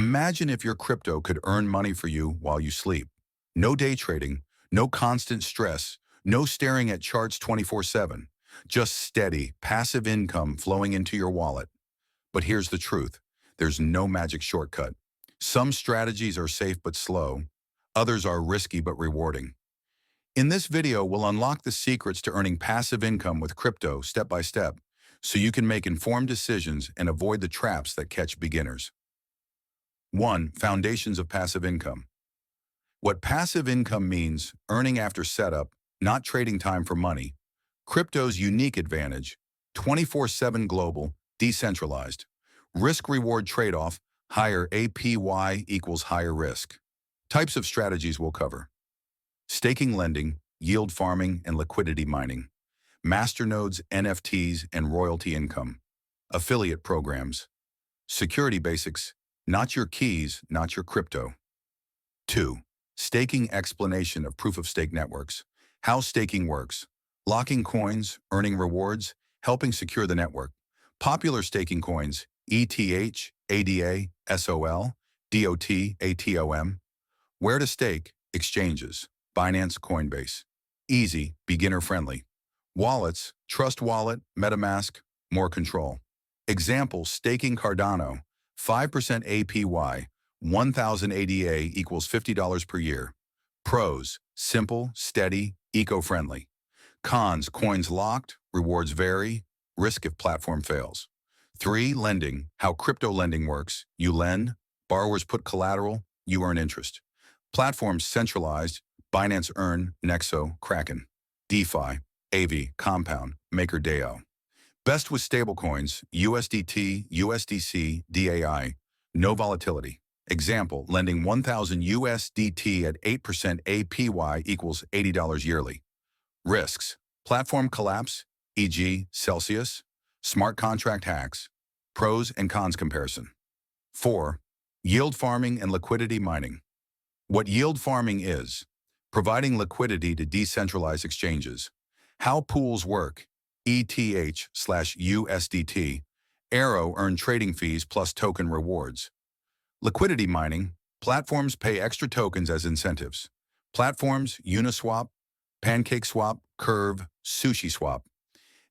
Imagine if your crypto could earn money for you while you sleep. No day trading, no constant stress, no staring at charts 24/7. Just steady, passive income flowing into your wallet. But here's the truth. There's no magic shortcut. Some strategies are safe but slow. Others are risky but rewarding. In this video, we'll unlock the secrets to earning passive income with crypto step by step, so you can make informed decisions and avoid the traps that catch beginners. 1. Foundations of passive income. What passive income means, earning after setup, not trading time for money. Crypto's unique advantage, 24/7 global, decentralized. Risk-reward trade-off, higher APY equals higher risk. Types of strategies we'll cover. Staking lending, yield farming, and liquidity mining. Masternodes, NFTs, and royalty income. Affiliate programs. Security basics, not your keys, not your crypto. 2. Staking explanation of proof-of-stake networks. How staking works. Locking coins, earning rewards, helping secure the network. Popular staking coins, ETH, ADA, SOL, DOT, ATOM. Where to stake, exchanges, Binance, Coinbase. Easy, beginner-friendly. Wallets, Trust Wallet, MetaMask, more control. Example, staking Cardano, 5% APY, 1,000 ADA equals $50 per year. Pros, simple, steady, eco-friendly. Cons, coins locked, rewards vary, risk if platform fails. 3. Lending, how crypto lending works. You lend, borrowers put collateral, you earn interest. Platforms centralized, Binance Earn, Nexo, Kraken. DeFi, Aave, Compound, MakerDAO. Best with stablecoins, USDT, USDC, DAI, no volatility. Example, lending 1,000 USDT at 8% APY equals $80 yearly. Risks, platform collapse, e.g. Celsius, smart contract hacks, pros and cons comparison. 4. Yield farming and liquidity mining. What yield farming is, providing liquidity to decentralized exchanges. How pools work, ETH/USDT, Arrow earn trading fees plus token rewards. Liquidity mining, platforms pay extra tokens as incentives. Platforms, Uniswap, PancakeSwap, Curve, SushiSwap.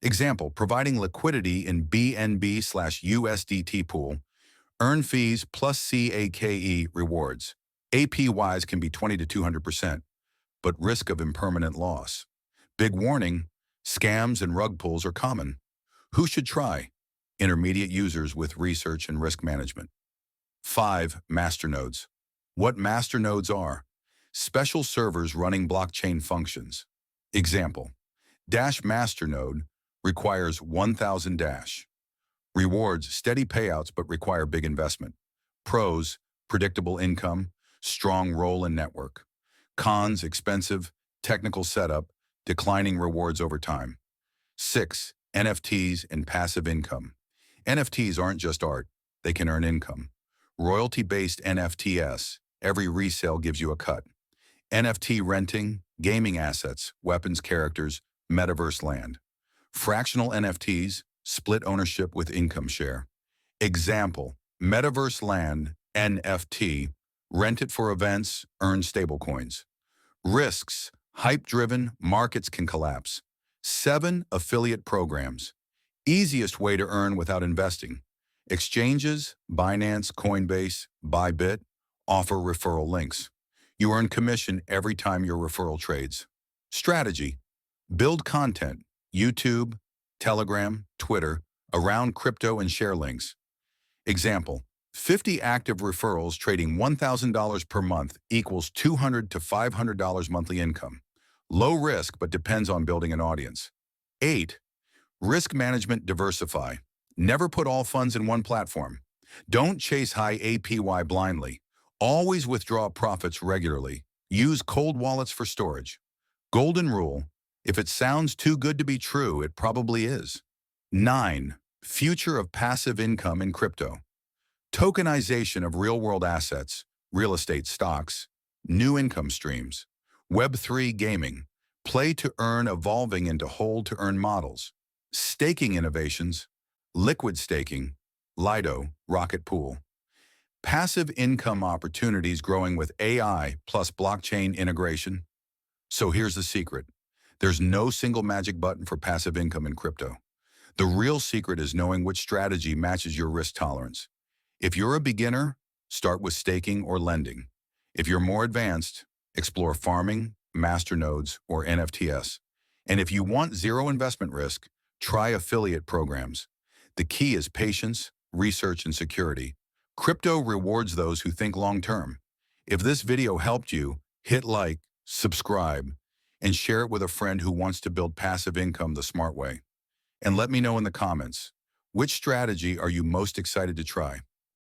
Example, providing liquidity in BNB/USDT pool, earn fees plus CAKE rewards. APYs can be 20 to 200%, but risk of impermanent loss. Big warning, scams and rug pulls are common. Who should try? Intermediate users with research and risk management. 5. Masternodes. What masternodes are? Special servers running blockchain functions. Example, Dash Masternode requires 1,000 Dash. Rewards, steady payouts but require big investment. Pros, predictable income, strong role in network. Cons, expensive, technical setup, declining rewards over time. 6. NFTs and passive income. NFTs aren't just art, they can earn income. Royalty-based NFTs, every resale gives you a cut. NFT renting, gaming assets, weapons characters, metaverse land. Fractional NFTs, split ownership with income share. Example, metaverse land, NFT, rent it for events, earn stablecoins. Risks, hype-driven, markets can collapse. 7. Affiliate programs. Easiest way to earn without investing. Exchanges, Binance, Coinbase, Bybit, offer referral links. You earn commission every time your referral trades. Strategy, build content, YouTube, Telegram, Twitter, around crypto and share links. Example, 50 active referrals trading $1,000 per month equals $200 to $500 monthly income. Low risk, but depends on building an audience. 8. Risk management, diversify. Never put all funds in one platform. Don't chase high APY blindly. Always withdraw profits regularly. Use cold wallets for storage. Golden rule, if it sounds too good to be true, it probably is. 9. Future of passive income in crypto. Tokenization of real-world assets, real estate stocks, new income streams. Web3 gaming, play to earn evolving into hold to earn models. Staking innovations, liquid staking, Lido, Rocket Pool. Passive income opportunities growing with AI plus blockchain integration. So here's the secret. There's no single magic button for passive income in crypto. The real secret is knowing which strategy matches your risk tolerance. If you're a beginner, start with staking or lending. If you're more advanced, explore farming, masternodes, or NFTs. And if you want zero investment risk, try affiliate programs. The key is patience, research, and security. Crypto rewards those who think long-term. If this video helped you, hit like, subscribe, and share it with a friend who wants to build passive income the smart way. And let me know in the comments, which strategy are you most excited to try?